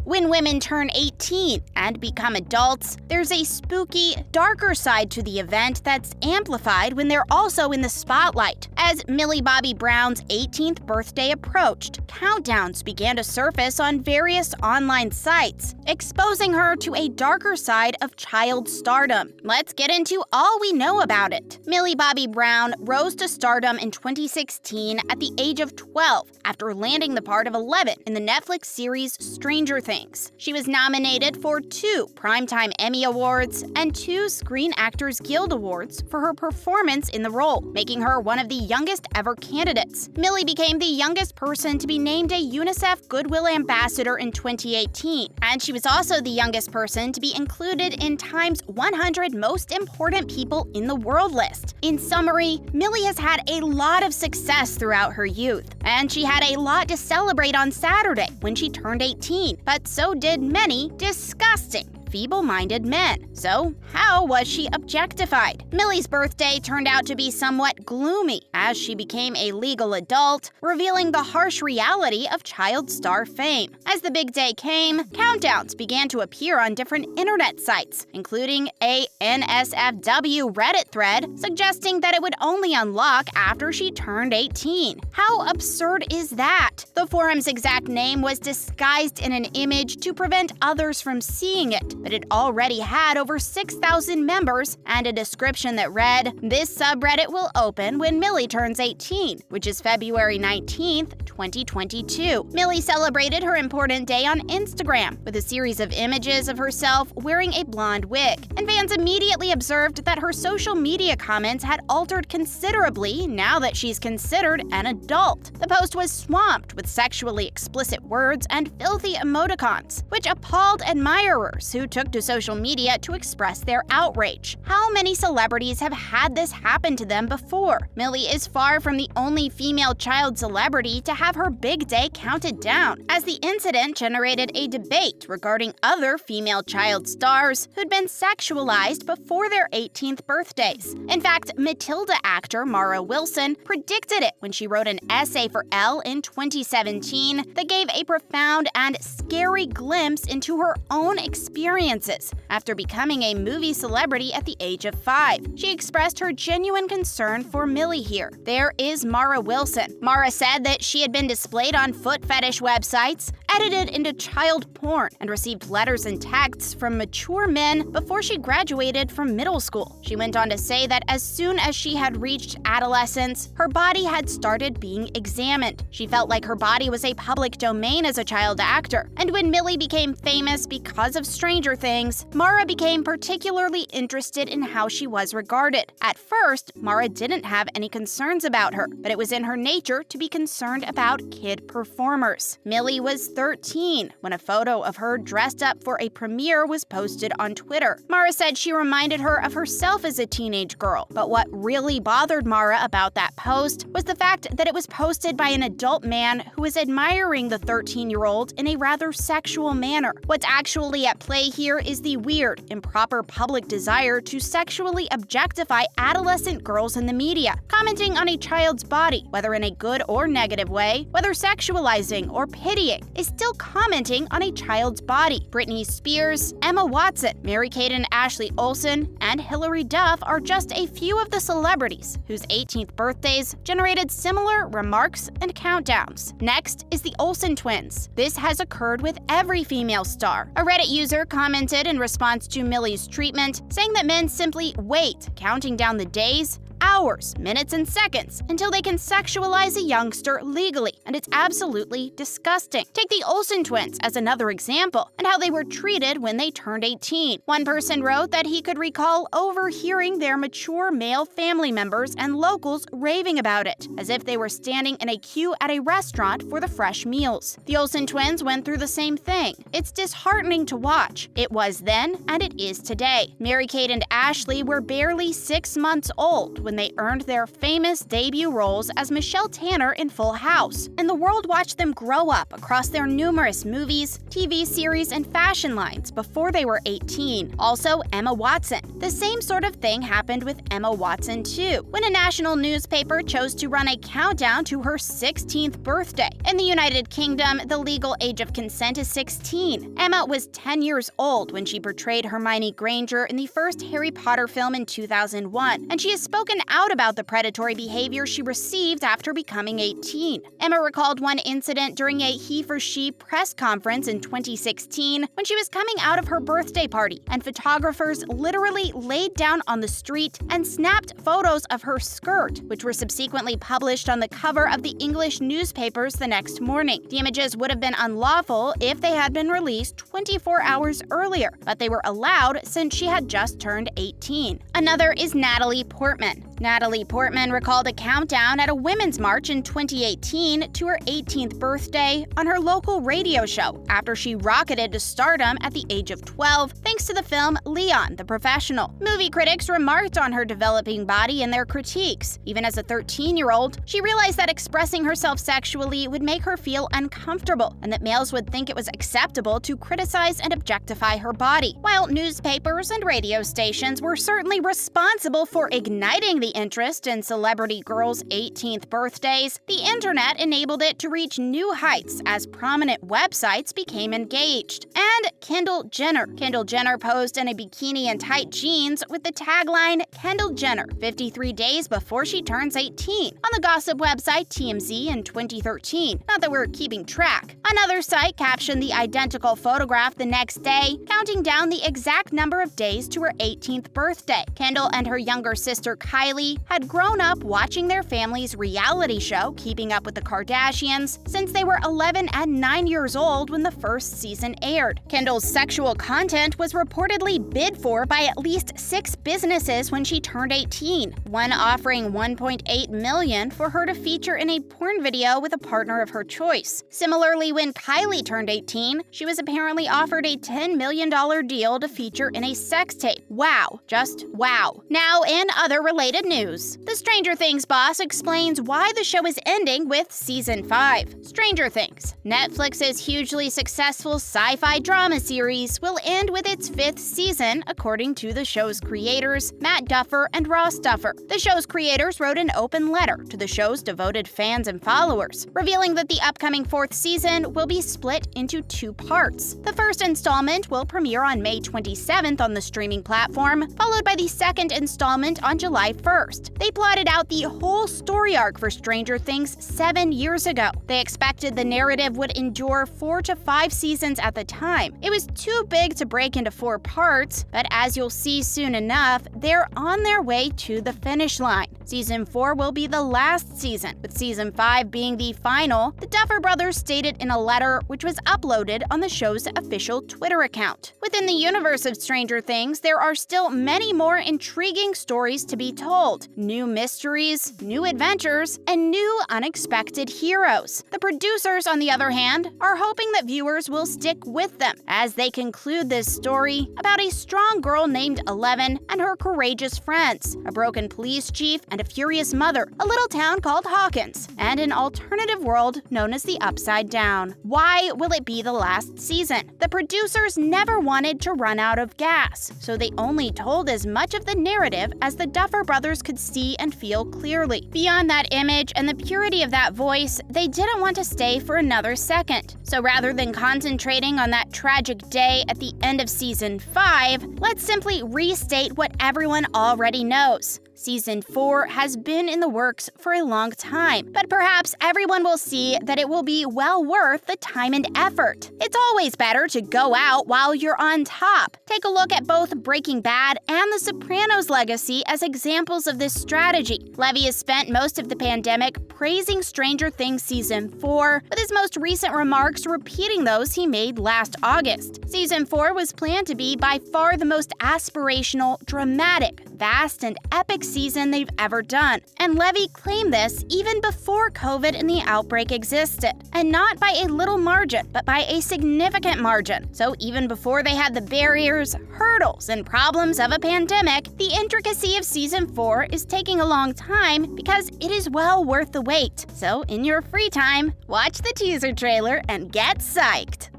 When women turn 18 and become adults, there's a spooky, darker side to the event that's amplified when they're also in the spotlight. As Millie Bobby Brown's 18th birthday approached, countdowns began to surface on various online sites, exposing her to a darker side of child stardom. Let's get into all we know about it. Millie Bobby Brown rose to stardom in 2016 at the age of 12 after landing the part of 11 in the Netflix series Stranger Things. She was nominated for 2 Primetime Emmy Awards and 2 Screen Actors Guild Awards for her performance in the role, making her one of the youngest ever candidates. Millie became the youngest person to be named a UNICEF Goodwill Ambassador in 2018, and she was also the youngest person to be included in Time's 100 Most Important People in the World list. In summary, Millie has had a lot of success throughout her youth, and she had a lot to celebrate on Saturday when she turned 18, but so did many disgusting, feeble-minded men. So, how was she objectified? Millie's birthday turned out to be somewhat gloomy as she became a legal adult, revealing the harsh reality of child star fame. As the big day came, countdowns began to appear on different internet sites, including a NSFW Reddit thread suggesting that it would only unlock after she turned 18. How absurd is that? The forum's exact name was disguised in an image to prevent others from seeing it, but it already had over 6,000 members and a description that read, "This subreddit will open when Millie turns 18, which is February 19th, 2022. Millie celebrated her important day on Instagram with a series of images of herself wearing a blonde wig, and fans immediately observed that her social media comments had altered considerably now that she's considered an adult. The post was swamped with sexually explicit words and filthy emoticons, which appalled admirers who took to social media to express their outrage. How many celebrities have had this happen to them before? Millie is far from the only female child celebrity to have her big day counted down, as the incident generated a debate regarding other female child stars who'd been sexualized before their 18th birthdays. In fact, Matilda actor Mara Wilson predicted it when she wrote an essay for Elle in 2017 that gave a profound and scary glimpse into her own experiences after becoming a movie celebrity at the age of 5. She expressed her genuine concern for Millie here. There is Mara Wilson. Mara said that she had been displayed on foot fetish websites, edited into child porn, and received letters and texts from mature men before she graduated from middle school. She went on to say that as soon as she had reached adolescence, her body had started being examined. She felt like her body was a public domain as a child actor. And when Millie became famous because of Stranger Things, Mara became particularly interested in how she was regarded. At first, Mara didn't have any concerns about her, but it was in her nature to be concerned about kid performers. Millie was 13 when a photo of her dressed up for a premiere was posted on Twitter. Mara said she reminded her of herself as a teenage girl, but what really bothered Mara about that post was the fact that it was posted by an adult man who was admiring the 13-year-old in a rather sexual manner. What's actually at play here is the weird, improper public desire to sexually objectify adolescent girls in the media, commenting on a child's body, whether in a good or negative way, whether sexualizing or pitying, is still commenting on a child's body. Britney Spears, Emma Watson, Mary-Kate and Ashley Olsen, and Hilary Duff are just a few of the celebrities whose 18th birthdays generated similar remarks and countdowns. Next is the Olsen twins. This has occurred with every female star. A Reddit user commented in response to Millie's treatment, saying that men simply wait, counting down the days, hours, minutes, and seconds until they can sexualize a youngster legally, and it's absolutely disgusting. Take the Olsen twins as another example, and how they were treated when they turned 18. One person wrote that he could recall overhearing their mature male family members and locals raving about it, as if they were standing in a queue at a restaurant for the fresh meals. The Olsen twins went through the same thing. It's disheartening to watch. It was then, and it is today. Mary-Kate and Ashley were barely 6 months old when they earned their famous debut roles as Michelle Tanner in Full House, and the world watched them grow up across their numerous movies, TV series, and fashion lines before they were 18. Also, Emma Watson. The same sort of thing happened with Emma Watson too, when a national newspaper chose to run a countdown to her 16th birthday. In the United Kingdom, the legal age of consent is 16. Emma was 10 years old when she portrayed Hermione Granger in the first Harry Potter film in 2001, and she has spoken out about the predatory behavior she received after becoming 18. Emma recalled one incident during a He for She press conference in 2016 when she was coming out of her birthday party, and photographers literally laid down on the street and snapped photos of her skirt, which were subsequently published on the cover of the English newspapers the next morning. The images would have been unlawful if they had been released 24 hours earlier, but they were allowed since she had just turned 18. Another is Natalie Portman. Natalie Portman recalled a countdown at a women's march in 2018 to her 18th birthday on her local radio show after she rocketed to stardom at the age of 12 thanks to the film Leon, the Professional. Movie critics remarked on her developing body in their critiques. Even as a 13-year-old, she realized that expressing herself sexually would make her feel uncomfortable and that males would think it was acceptable to criticize and objectify her body. While newspapers and radio stations were certainly responsible for igniting the interest in celebrity girls' 18th birthdays, the internet enabled it to reach new heights as prominent websites became engaged. And Kendall Jenner. Kendall Jenner posed in a bikini and tight jeans with the tagline, "Kendall Jenner, 53 days before she turns 18," on the gossip website TMZ in 2013. Not that we're keeping track. Another site captioned the identical photograph the next day, counting down the exact number of days to her 18th birthday. Kendall and her younger sister Kylie had grown up watching their family's reality show, Keeping Up with the Kardashians, since they were 11 and 9 years old when the first season aired. Kendall's sexual content was reportedly bid for by at least 6 businesses when she turned 18, one offering $1.8 million for her to feature in a porn video with a partner of her choice. Similarly, when Kylie turned 18, she was apparently offered a $10 million deal to feature in a sex tape. Wow. Just wow. Now, in other related news, the Stranger Things boss explains why the show is ending with Season 5. Stranger Things, Netflix's hugely successful sci-fi drama series, will end with its 5th season, according to the show's creators, Matt Duffer and Ross Duffer. The show's creators wrote an open letter to the show's devoted fans and followers, revealing that the upcoming 4th season will be split into 2 parts. The first installment will premiere on May 27th on the streaming platform, followed by the second installment on July 1st. They plotted out the whole story arc for Stranger Things 7 years ago. They expected the narrative would endure 4 to 5 seasons at the time. It was too big to break into 4 parts, but as you'll see soon enough, they're on their way to the finish line. Season 4 will be the last season, with Season 5 being the final, the Duffer brothers stated in a letter which was uploaded on the show's official Twitter account. Within the universe of Stranger Things, there are still many more intriguing stories to be told, new mysteries, new adventures, and new unexpected heroes. The producers, on the other hand, are hoping that viewers will stick with them as they conclude this story about a strong girl named Eleven and her courageous friends, a broken police chief and a furious mother, a little town called Hawkins, and an alternative world known as the Upside Down. Why will it be the last season? The producers never wanted to run out of gas, so they only told as much of the narrative as the Duffer brothers could see and feel clearly. Beyond that image and the purity of that voice, they didn't want to stay for another second. So rather than concentrating on that tragic day at the end of Season 5, let's simply restate what everyone already knows. Season 4 has been in the works for a long time, but perhaps everyone will see that it will be well worth the time and effort. It's always better to go out while you're on top. Take a look at both Breaking Bad and The Sopranos' legacy as examples of this strategy. Levy has spent most of the pandemic praising Stranger Things Season 4, with his most recent remarks repeating those he made last August. Season 4 was planned to be by far the most aspirational, dramatic, vast, and epic season they've ever done. And Levy claimed this even before COVID and the outbreak existed. And not by a little margin, but by a significant margin. So even before they had the barriers, hurdles, and problems of a pandemic, the intricacy of season 4 is taking a long time because it is well worth the wait. So in your free time, watch the teaser trailer and get psyched.